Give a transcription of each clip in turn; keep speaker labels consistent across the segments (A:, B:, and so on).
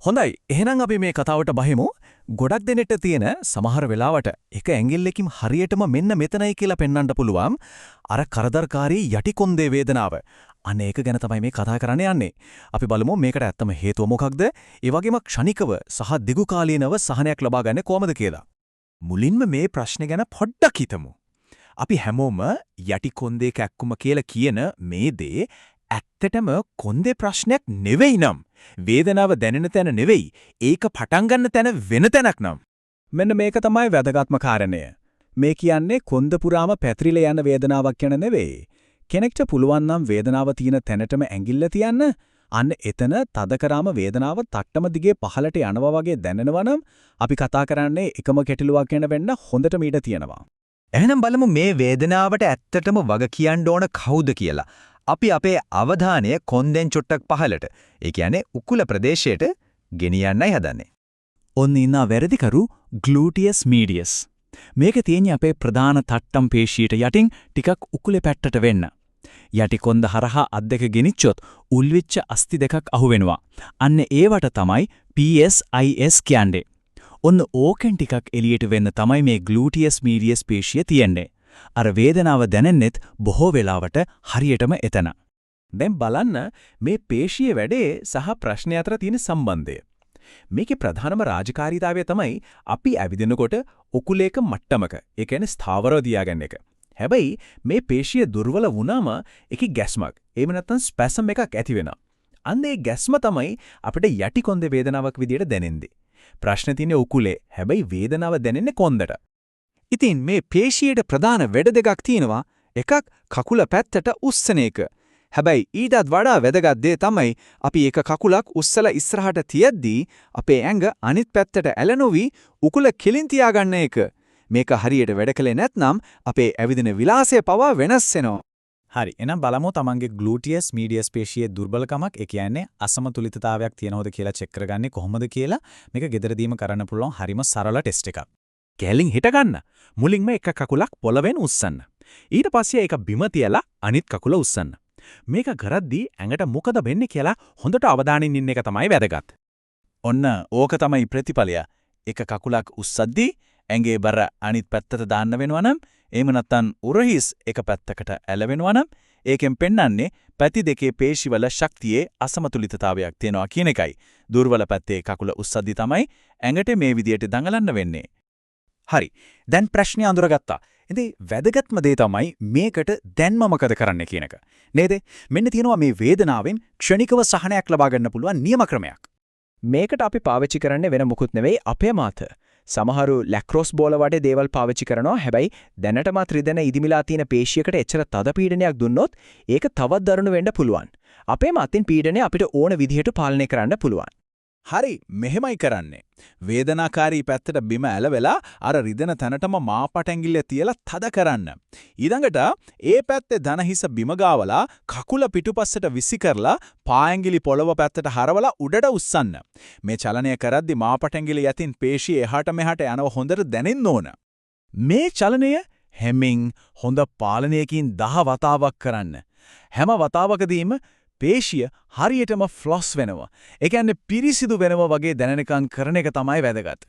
A: හොඳයි. එහෙනම් අපි මේ කතාවට බහිමු. ගොඩක් දෙනෙට තියෙන සමහර වෙලාවට එක ඇඟිල්ලකින් හරියටම මෙන්න මෙතනයි කියලා පෙන්වන්න පුළුවන් අර කරදරකාරී යටි කොන්දේ වේදනාව. අන්න ඒක ගැන තමයි මේ කතා කරන්න යන්නේ. අපි බලමු මේකට ඇත්තම හේතුව මොකක්ද? ඒ වගේම ක්ෂණිකව සහ දිගුකාලීනව සහනයක් ලබා ගන්න කොහොමද කියලා. මුලින්ම මේ ප්‍රශ්නේ ගැන පොඩ්ඩක් හිතමු. අපි හැමෝම යටි කොන්දේ කැක්කුම කියලා කියන මේ දේ ඇත්තටම කොන්දේ ප්‍රශ්නයක් නෙවෙයි නම් වේදනාව දැනෙන තැන නෙවෙයි ඒක පටන් ගන්න තැන වෙන තැනක් නම් මෙන්න මේක තමයි වැදගත්ම කාරණය. මේ කියන්නේ කොන්ද පුරාම පැතිරිලා යන වේදනාවක් ගැන නෙවෙයි. කෙනෙක්ට පුළුවන් නම් වේදනාව තියෙන තැනටම ඇඟිල්ල තියන්න. අන්න එතන තද කරාම වේදනාව තට්ටම දිගේ පහළට යනවා වගේ දැනෙනවා නම් අපි කතා කරන්නේ එකම ගැටලුවක් ගැන වෙන්න හොඳට මීට තියෙනවා.
B: එහෙනම් බලමු මේ වේදනාවට ඇත්තටම වග කියන්න ඕන කවුද කියලා. අපි අපේ අවධානය කොන්දෙන් චුට්ටක් පහළට, ඒ කියන්නේ උකුල ප්‍රදේශයට ගෙනියන්නයි හදන්නේ.
A: ඔන්න ඉන්න වැරදිකරු ග්ලූටියස් මීඩියස්. මේක තියෙන්නේ අපේ ප්‍රධාන තට්ටම් පේශියට යටින් ටිකක් උකුලේ පැත්තට වෙන්න. යටි කොන්ද හරහා අත් දෙක ගෙනිච්චොත් උල්විච්ච අස්ති දෙකක් අහුවෙනවා. අන්න ඒවට තමයි PSIS කියන්නේ. ඔන්න ඕකෙන් ටිකක් එළියට වෙන්න තමයි මේ ග්ලූටියස් මීඩියස් පේශිය තියෙන්නේ. අර වේදනාව දැනෙන්නෙත් බොහෝ වෙලාවට හරියටම එතන. දැන් බලන්න මේ පේශියේ වැඩේ සහ ප්‍රශ්නය අතර තියෙන සම්බන්ධය. මේකේ ප්‍රධානම රාජකාරීතාවය තමයි අපි ඇවිදිනකොට උකුලේක මට්ටමක, ඒ කියන්නේ ස්ථාවරව තියාගන්න එක. හැබැයි මේ පේශිය දුර්වල වුණාම ඒකේ ගැස්මක්, එහෙම නැත්නම් ස්පැසම් එකක් ඇති වෙනවා. අන්න ඒ ගැස්ම තමයි අපිට යටි කොන්දේ වේදනාවක් විදියට දැනෙන්නේ. ප්‍රශ්නේ තියෙන්නේ උකුලේ. හැබැයි වේදනාව දැනෙන්නේ කොන්දට. ඉතින් මේ පේශියට ප්‍රධාන වැඩ දෙකක් තියෙනවා. එකක් කකුල පැත්තට උස්සන එක. හැබැයි ඊටත් වඩා වැදගත් දේ තමයි අපි එක කකුලක් උස්සලා ඉස්සරහට තියද්දී අපේ ඇඟ අනිත් පැත්තට ඇල නොවි උකුල කෙලින් තියාගන්න එක. මේක හරියට වැඩ කළේ නැත්නම් අපේ ඇවිදින විලාසය පවා වෙනස් වෙනවා.
C: හරි. එහෙනම් බලමු තමන්ගේ ග්ලූටියස් මීඩියස් පේශියේ දුර්බලකමක්, ඒ කියන්නේ අසමතුලිතතාවයක් තියෙනවද කියලා චෙක් කරගන්නේ කොහොමද කියලා මේක ගෙදරදීම කරන්න පුළුවන් හරිම සරල ටෙස්ට් එකක්.
A: කැලින් හිට ගන්න. මුලින්ම එක කකුලක් පොළවෙන් උස්සන්න. ඊට පස්සේ ඒක බිම තියලා අනිත් කකුල උස්සන්න. මේක කරද්දී ඇඟට මොකද වෙන්නේ කියලා හොඳට අවධානයෙන් ඉන්න එක තමයි වැදගත්. ඔන්න ඕක තමයි ප්‍රතිඵලය. එක කකුලක් උස්සද්දී ඇඟේ බර අනිත් පැත්තට දාන්න වෙනවා නම්, එහෙම නැත්නම් උරහිස් එක පැත්තකට ඇලවෙනවා නම්, ඒකෙන් පෙන්වන්නේ පැති දෙකේ පේශිවල ශක්තියේ අසමතුලිතතාවයක් තියෙනවා කියන එකයි. දුර්වල පැත්තේ කකුල උස්සද්දී තමයි ඇඟට මේ විදියට දඟලන්න වෙන්නේ. හරි. දැන් ප්‍රශ්නේ අඳුරගත්තා. ඉතින් වැදගත්ම දේ තමයි මේකට දැන්ම මොකද කරන්න කියන එක. නේද? මෙන්න තියෙනවා මේ වේදනාවෙන් ක්ෂණිකව සහනයක් ලබා ගන්න පුළුවන් නියම ක්‍රමයක්.
D: මේකට අපි පාවිච්චි කරන්නේ වෙන මොකුත් නෙවෙයි අපේ මාත. සමහරු ලැක්‍රෝස් බෝල වටේ දේවල් පාවිච්චි කරනවා. හැබැයි දැනටමත් රිදෙන ඉදිමිලා තියෙන පේශියකට එච්චර තද පීඩනයක් දුන්නොත් ඒක තවත් දරුණු වෙන්න පුළුවන්. අපේ මාතෙන් පීඩනය අපිට ඕන විදිහට පාලනය කරන්න පුළුවන්.
A: හරි, මෙහෙමයි කරන්නේ. වේදනාකාරී පැත්තට බිම ඇලවෙලා අර රිදෙන තැනටම මාපට ඇඟිල්ල තියලා තද කරන්න. ඊළඟට ඒ පැත්තේ ධන හිස බිම ගාවලා කකුල පිටුපස්සට විසි කරලා පා ඇඟිලි පොළව පැත්තට හරවලා උඩට උස්සන්න. මේ චලනය කරද්දි මාපට ඇඟිලි යටින් පේශිය එහාට මෙහාට යනව හොඳට දැනෙන්න ඕන. මේ චලනය හැමින් හොඳ පාලනයකින් 10 වතාවක් කරන්න. හැම වතාවකදීම පේශිය හරියටම ෆ්ලොස් වෙනවා. ඒ කියන්නේ පිරිසිදු වෙනවා වගේ දැනෙනකන් කරන එක තමයි වැදගත්.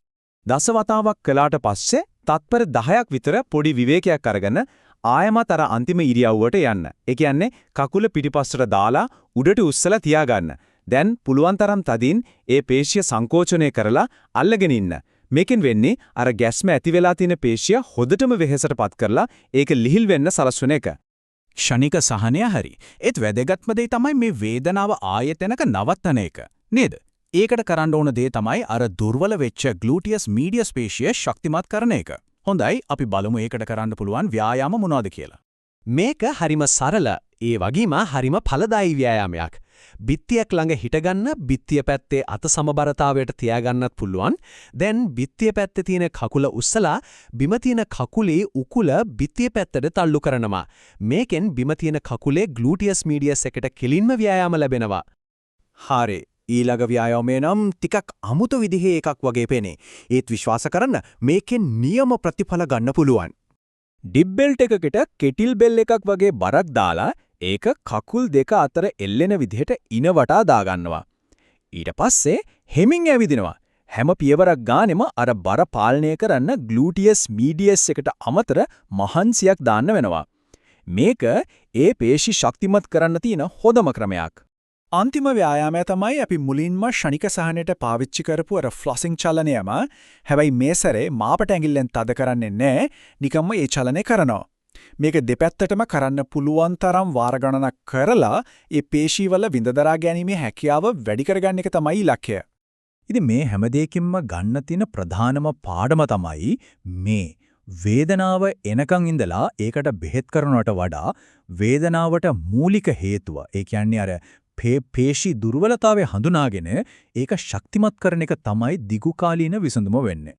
A: 10 වතාවක් කළාට පස්සේ තත්පර 10ක් විතර පොඩි විවේකයක් අරගෙන ආයමත් අර අන්තිම ඉරියව්වට යන්න. ඒ කියන්නේ කකුල පිටිපස්සට දාලා උඩට උස්සලා තියාගන්න. දැන් පුළුවන් තරම් තදින් ඒ පේශිය සංකෝචනය කරලා අල්ලගෙන ඉන්න. මේකෙන් වෙන්නේ අර ගැස්ම ඇති වෙලා තියෙන පේශිය හොදටම වෙහෙසටපත් කරලා ඒක ලිහිල් වෙන්න සලස්වන එක. ක්ෂණික සහනය හරි. ඒත් වැදගත්ම දේ තමයි මේ වේදනාව ආයතනක නවත්තන එක. නේද? ඒකට කරන්න ඕන දේ තමයි අර දුර්වල වෙච්ච ග්ලූටියස් මීඩියස් පේශිය ශක්තිමත් කරන එක. හොඳයි, අපි බලමු ඒකට කරන්න පුළුවන් ව්‍යායාම මොනවද කියලා.
D: මේක හරිම සරල, ඒ වගේම හරිම ඵලදායී ව්‍යායාමයක්. බිත්තියක් ළඟ හිටගන්න, බිත්තිය පැත්තේ අත සමබරතාවයට තියාගන්නත් පුළුවන්. දැන් බිත්තිය පැත්තේ තියෙන කකුල උස්සලා බිම තියෙන කකුලේ උකුල බිත්තිය පැත්තට තල්ලු කරනවා. මේකෙන් බිම තියෙන කකුලේ ග්ලූටියස් මීඩියස් එකට කෙලින්ම ව්‍යායාම ලැබෙනවා.
A: හරි. ඊළඟ ව්‍යායාමය නම් ටිකක් අමුතු විදිහේ එකක් වගේ පේනේ. ඒත් විශ්වාස කරන්න මේකෙන් නියම ප්‍රතිඵල ගන්න පුළුවන්. ඩිප් බෙල්ට් එකකට කෙටිල් බෙල් එකක් වගේ බරක් දාලා ඒක කකුල් දෙක අතර එල්ලෙන විදිහට ඉනවටා දාගන්නවා. ඊට පස්සේ හෙමින් ඇවිදිනවා. හැම පියවරක් ගානෙම අර බර පාලනය කරන්න ග්ලූටියස් මීඩියස් එකට අමතර මහන්සියක් දාන්න වෙනවා. මේක ඒ පේශි ශක්තිමත් කරන්න තියෙන හොඳම ක්‍රමයක්. අන්තිම ව්‍යායාමය තමයි අපි මුලින්ම ෂණික සහනයට පාවිච්චි කරපු අර ෆ්ලොසිං චලනයම. හැබැයි මේ සැරේ මාපට ඇඟිල්ලෙන් තද කරන්නේ නැහැ. නිකම්ම ඒ චලනය කරනවා. මේක දෙපැත්තටම කරන්න පුළුවන් තරම් වාර ගණනක් කරලා ඒ පේශීවල විඳ දරා ගැනීමේ හැකියාව වැඩි කරගන්න එක තමයි ඉලක්කය.
C: ඉතින් මේ හැම දෙයකින්ම ගන්න තියෙන ප්‍රධානම පාඩම තමයි මේ වේදනාව එනකන් ඉඳලා ඒකට බෙහෙත් කරනවට වඩා වේදනාවට මූලික හේතුව ඒ කියන්නේ අර පේශී දුර්වලතාවය හඳුනාගෙන ඒක ශක්තිමත් කරන එක තමයි දිගුකාලීන විසඳුම වෙන්නේ.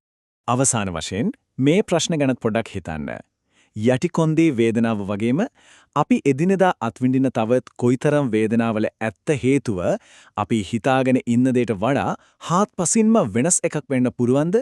A: අවසාන වශයෙන් මේ ප්‍රශ්න ගැන පොඩ්ඩක් හිතන්න. යටිකොන්දේ වේදනාව වගේම අපි එදිනෙදා අත්විඳින තවත් කොයිතරම් වේදනාවල ඇත්ත හේතුව අපි හිතාගෙන ඉන්න දෙයට වඩා හාත්පසින්ම වෙනස් එකක් වෙන්න පුරවන්ද?